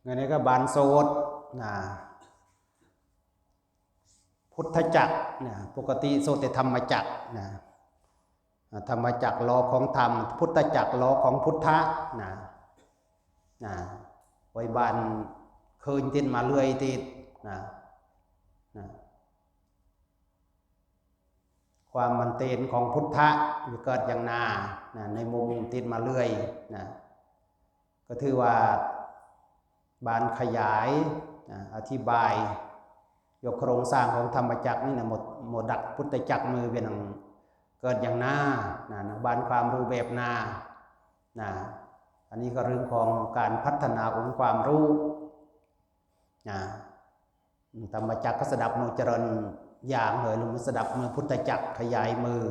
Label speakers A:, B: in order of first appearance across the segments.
A: เงินนี้ก็บานโสดนะพุทธจักรนะปกติโสดแต่ธรรมจักรนะธรรมจักรล้อของธรรมพุทธจักรล้อของพุทธะนะไว้บานเคยติดมาเรื่อยติดนะความมันเตนของพุทธะเกิดอย่างนาในมุมติดมาเรื่อยนะก็ถือว่าบานขยายอธิบายยกโครงสร้างของธรรมจักรนี่นะหมดดักพุทธจักรมือเป็นเกิดอย่างหน้าบานความรู้แบบหน้าอันนี้ก็เรื่องของการพัฒนาองค์ความรู้ธรรมจักรก็สดับมือเจริญอย่างเลยลงมาสดับมือพุทธจักรขยายมือ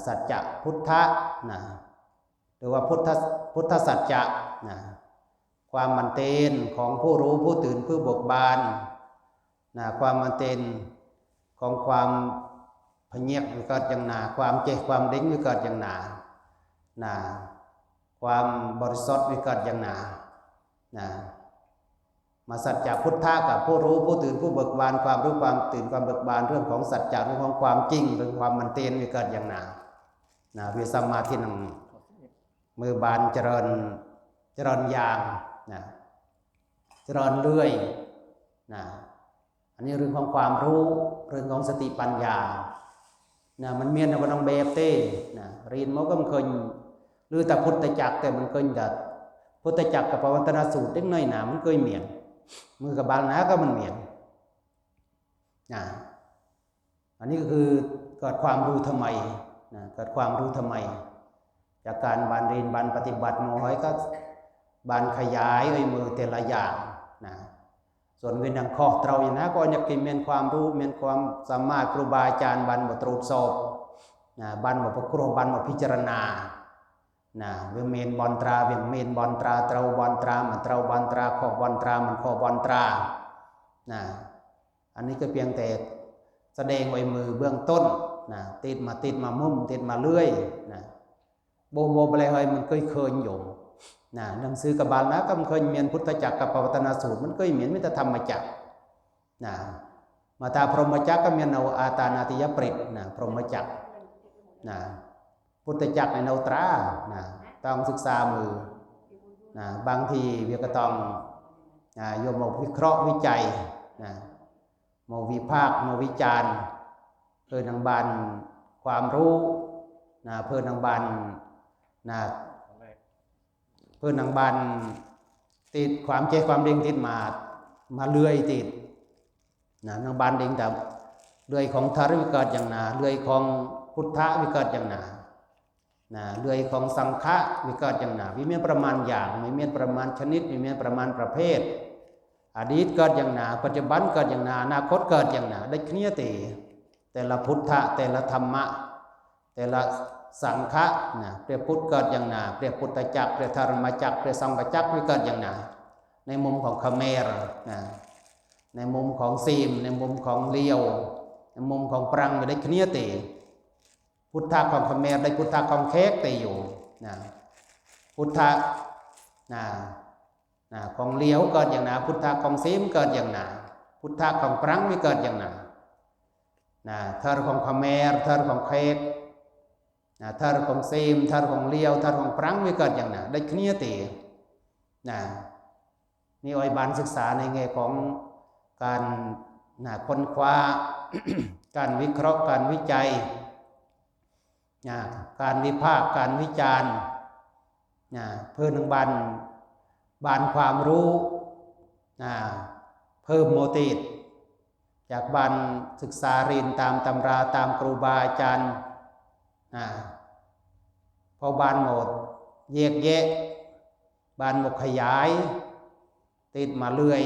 A: สัจจะพุทธะหรือว่าพุทธสัจจะความมันเตนของผู้รู้ผู้ตื่นผู้เบิกบานความมันเตนของความพเนียกเกิดอย่างหนาความเจความดิ้งเกิดอย่างหนาความบริสุทธิ์เกิดอย่างหนามาสัจจะพุทธะกับผู้รู้ผู้ตื่นผู้เบิกบานความรู้ความตื่นความเบิกบานเรื่องของสัจจะเรื่องของความจริงเรื่องความมันเตนเกิดอย่างหนาวิสัมมาทิฏฐิมือบานเจริญยางเจริญเรื่อยอันนี้เรื่องของความรู้เรื่องของสติปัญญามันเมียนในวันองเบบเต้เรียนมันก็มันเคยหรือแต่พุทธจักรแต่มันเคยแต่พุทธจักรกับปวัตตนสูตรเล็กน้อยมันเคยเมียนมือกับบางนะก็มันเมียนอันนี้ก็คือเกิดความรู้ทำไมเกิดความรู้ทำไมจากการบานเรียนบานปฏิบัติโมหอยก็บานขยายมือแต่ละอย่างส่วนเวียนดังข้อเราอย่างนั้นก็อยากกินเมียนความรู้เมียนความสามารถครูบาอาจารย์บันบทตรวจสอบบันบทประกรบันบทพิจารณาเวียนเมนบอลตราเวียนเมนบอลตราเตาบอลตรามันเตาบอลตราข้อบอลตรามันข้อบอลตราอันนี้ก็เพียงแต่แสดงไว้มือเบื้องต้นติดมามุ่มติดมาเลื่อยโบไปเลยเฮ้ยมันเคยอยู่หนังสือกับบาลนะก็มันเคยเมียนพุทธจักรกับปวัตตนสูตรมันเคยเมียนมิตรธรรมจักรมาตาพรหมจักรก็เมียนเอาอาตานาติยปริตพรหมจักรพุทธจักรในเอาตราต้องศึกษามือบางทีเวียก็ต้องโยมมาวิเคราะห์วิจัยมาวิพากษ์มาวิจารณ์เพื่อนางบานความรู้เพื่อนางบานเพื่อนางบานติดความเจความเด้งติดมาเลื่อยติดนางบานเด้งแต่เลื่อยของทาริวิเกิดอย่างหนาเลื่อยของพุทธะวิเกิดอย่างหนาเลื่อยของสังฆะวิเกิดอย่างหนาวิเมียนประมาณอย่างวิเมียนประมาณชนิดวิเมียนประมาณประเภทอดีตเกิดอย่างหนาปัจจุบันเกิดอย่างหนาอนาคตเกิดอย่างหนาได้เคลียร์แต่ละพุทธะแต่ละธรรมะแต่ละสังฆะเปรียบพุทธเกิดอย่างหนาเปรียบพุทธจักรเปรียบธรรมจักรเปรียบสังฆจักรวิเกิดอย่างหนาในมุมของคเมรในมุมของซีมในมุมของเลียวในมุมของปรังได้เคลียร์พุทธะของคเมรได้พุทธะของเค้กอยู่พุทธะของเลียวเกิดอย่างหนาพุทธะของซีมเกิดอย่างหนาพุทธะของปรังไม่เกิดอย่างหนาเธอของคเมรเธอของเค้กเธอของซีมเธอของเลียวเธอของปรังไม่เกิดอย่างหนาได้เคลียร์นี่อ้อยบานศึกษาในแง่ของการค้นคว้า การวิเคราะห์การวิจัยการวิพากษ์การวิจารณ์เพื่อนางบานความรู้เพิ่มโมติดจากบานศึกษาเรียนตามตำราตามครูบาอาจารย์พอบานหมดแยกแยะบานหมดขยายติดมาเรื่อย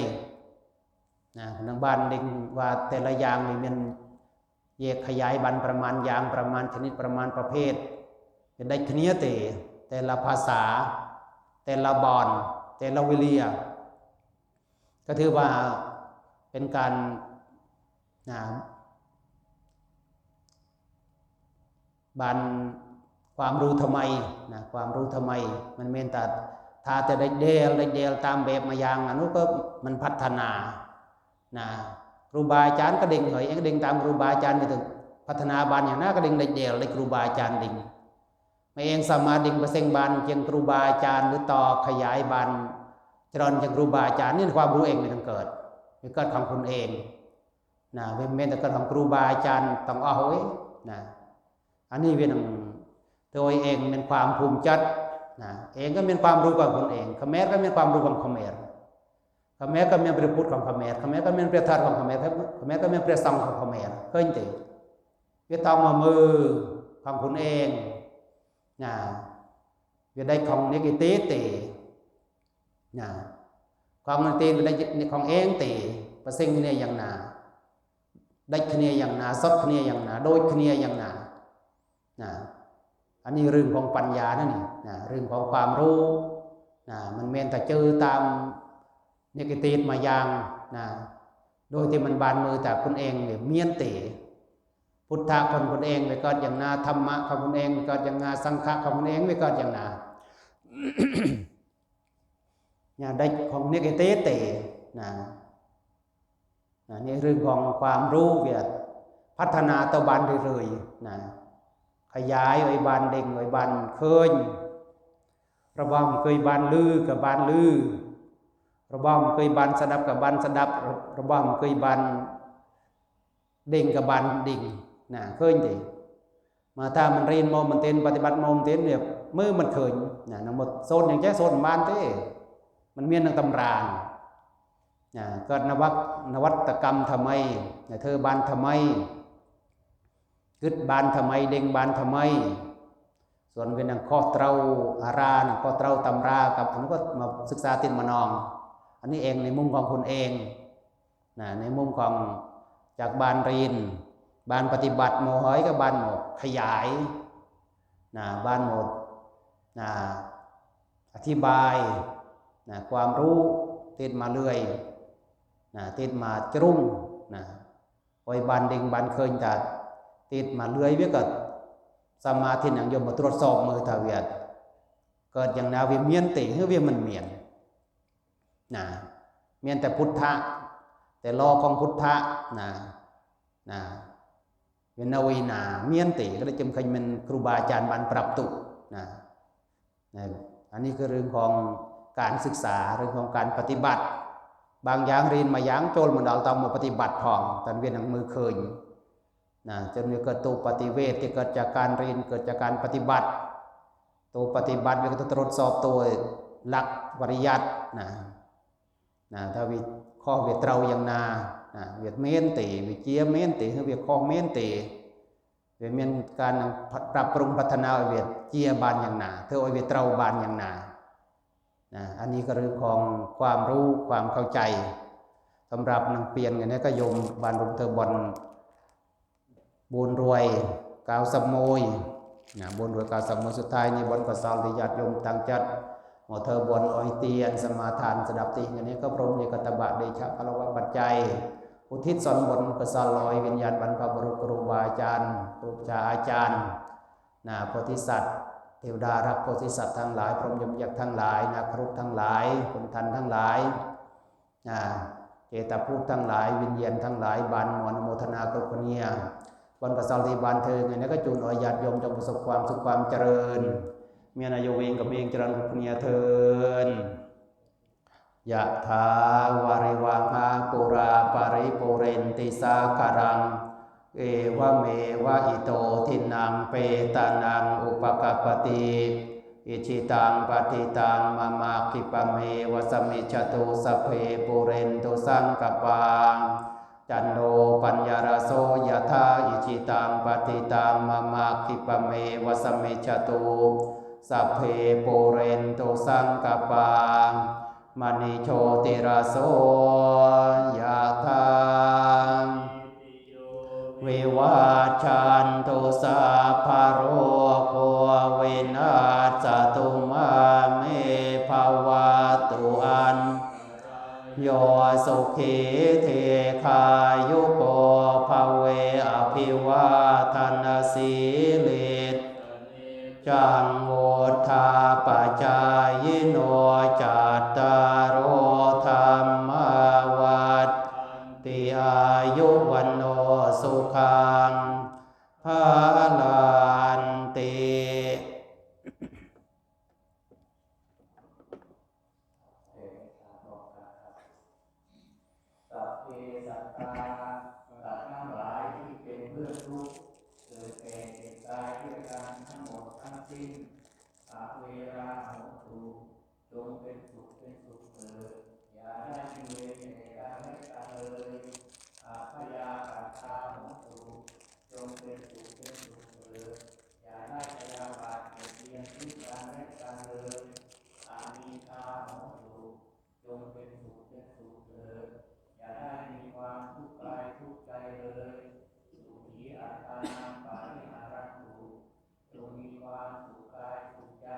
A: นางบานดึงว่าแต่ละอย่างมันแยกขยายบันประมาณอย่างประมาณชนิดประมาณประเภทเป็นได้เคลียร์แต่ละภาษาแต่ละบอนแต่ละวิเลียก็ถือว่าเป็นการบานความรู้ทำไมความรู้ทำไมมันเมนแต่ ถ้าแต่เด็กตามแบบมาอย่างนั้นก็มันพัฒนานะครูบาอาจารย์ก็ดิ่งเหยเองดิ่งตามครูบาอาจารย์นี่ถึงพัฒนาบานอย่างนั้นก็ดิ่งเด็กครูบาอาจารย์ดิ่งไม่เองสามารถดิ่งประเสงบานเจียงครูบาอาจารย์หรือต่อขยายบานจรอนเจียงครูบาอาจารย์นี่ความรู้เองไม่ต้องเกิดมันเกิดของคุณเองนะเว้นแต่เกิดของครูบาอาจารย์ต้องเอาไว้นะอันนี้เป็นตัวเองเป็นความภูมิใจนะเองก็มีความรู้ของคนเองขแมรก็มีความรู้ของขแมรขแมรก็มีพระพุทธของขแมรขแมรก็มีพระธาตุของขแมรขแมรก็มีพระสังฆของขแมรเคยติเวทองมามือของคนเองนะเวได้ของนิกิติตินะของนิติเวได้ของเองติประสิ่งนี้อย่างนาได้ขเนียอย่างนาสดขเนียอย่างนาโดยขเนียอย่างนานะอันนี้เรื่องของปัญญานั่นนี่นะเรื่องของความรู้นะมันเมนแต่เจอตามเนกตีดมาอย่างนะโดยที่มันบานมือแต่คนเองเนี่ยเมียนตีพุทธะคนเองไปก็อย่างนาธรรมะของคนเองไปก็อย่างนาสังฆะของคนเองไปก็อย่างนา เนี่ยได้ของเนกตีดตีนะนี่เรื่องของความรู้เวียดพัฒนาตัวบานเรื่อยๆนะขยายไอ้บานเด้งไอ้บานเคยระบำเคยบานลือกับบานลือระบำเคยบานสดับกับบานสดับระบำเคยบานเด้งกับบานดิ่งนะเคยดิมาถ้ามันเรียนโมมันเต้นปฏิบัติโมมันเต้นเนี่ยมือมันเคยนะทั้งหมดโซนอย่างแค่โซนบานเต้มันเมียนทางตำรานเกิดนวัตกรรมทำไมเธอบานทำไมกึดบานทำไมเด้งบานทำไมส่วนเป็นอย่างข้อเต้าอาราข้อเต้าตำรากับอันนี้ก็มาศึกษาตินมานองอันนี้เองในมุมของคุณเองในมุมของจากบานเรียนบานปฏิบัติโมหอยกับบานหมดขยายบานหมดอธิบายความรู้ติดมาเรื่อยติดมาจรุ่งโอยบานเด้งบานเคยจัดติดมาเรื่อยเว้ยก็สมาธิอย่างโยมมาตรวจสอบมือทาเวียดเกิดอย่างนาวิเมียนติเฮือเวียมันเมียนเมียนแต่พุทธะแต่รอของพุทธะเวียนนาวีนาเมียนติก็ได้จำเคยเป็นครูบาอาจารย์บานปรับตุอันนี้คือเรื่องของการศึกษาเรื่องของการปฏิบัติบางอย่างเรียนมาอย่างโจลมันดาวต้องมาปฏิบัติพองตอนเวียนหนังมือเคยจนมีเกิดตัวปฏิเวทที่เกิดจากการเรียนเกิดจากการปฏิบัติตัวปฏิบัติมันก็ต้องตรวจสอบตัวหลักปริยัติถ้าวิข้อเวทเราอย่างนาเวทเมนติวิเจียเมนติคือเวทข้อเมนติเวทเมนการปรับปรุงพัฒนาเวทเจียบานอย่างนาเธอเวทเราบานอย่างนาอันนี้ก็เรื่องของความรู้ความเข้าใจสำหรับนางเปลี่ยนอย่างนี้ก็โยมบานรุมเธอบนบุญรวยกาวสมุยบุญรวยกาวสมุยสุดท้ายนี่บนกษลที่ญาติโยมตั้งจัดหมดเธอบนอ้อยเตียนสมาทานสดับติอย่างนี้ก็พรหมเนกตบะเดชะพลวะปัจจัยอุทิศส่วนบนกษลลอยวิญญาณบรรพบุรุษครูบาอาจารย์ครูบาอาจารย์โพธิสัตว์เทวดารักโพธิสัตว์ทั้งหลายพรหมยมยักษ์ทั้งหลายนักรุกทั้งหลายคนทันทั้งหลายเจตพูดทั้งหลายวิญญาณทั้งหลายบานมวลโมทนากุศลบนกษลที่บานเธอไงนี่ก็จูนอญาติโยมจงประสบความสุขความเจริญเมียนายโยเวงกับเองเจริญกุศลเถิดยะถาวาริวังอาปุราปาริปุเรนติสาคารังเอวเมวะอิโตทินังเปตานังอุปกัปปติอิจิตังปฏิตังมะมาคิปะเมวะสมิจฉตุสัพเพปุเรนตุสังกปาจันโนปัญญารโสยถาอิจิตังปฏิตังมะมาคิปะเมวะสมิจฉตุสัพเพปุเรนตุสังกปามณีโชติราโสยถาวิวาชันตุสัพพะโรโควินาศตุมาเมภวะตุอันโยสุขีเทคายุโกภเวอภิวาทนาสีลิตจังโว ธาปัจจายโนจัตตารโอธรรมาวัฏติอายุวันโนสุขังภาลันติสัพเพสัตตาสัตว์ทั้งหลายที่เป็นเพื่อนทุกข์เกิดแก่เจ็บตายด้วยกันทั้งหมดทั้งสิ้นอาเวราโหตุจงเป็นสุขเป็นสุขเถิดอย่าได้มีเวรแก่กันและกันเลยอาพยาปัตตาโหตุจงเป็นสุขเป็นสุขเถิดอย่าได้พยาบาทเบียดเบียนซึ่งกันและกันเลยอามีคาโหตุจงเป็นสุขเป็นสุขเถิดอย่าได้มีความทุกข์กายทุกข์ใจเลยสุขีอัตตานังปาริหารันตุจงมีความสุขกายสุขใจ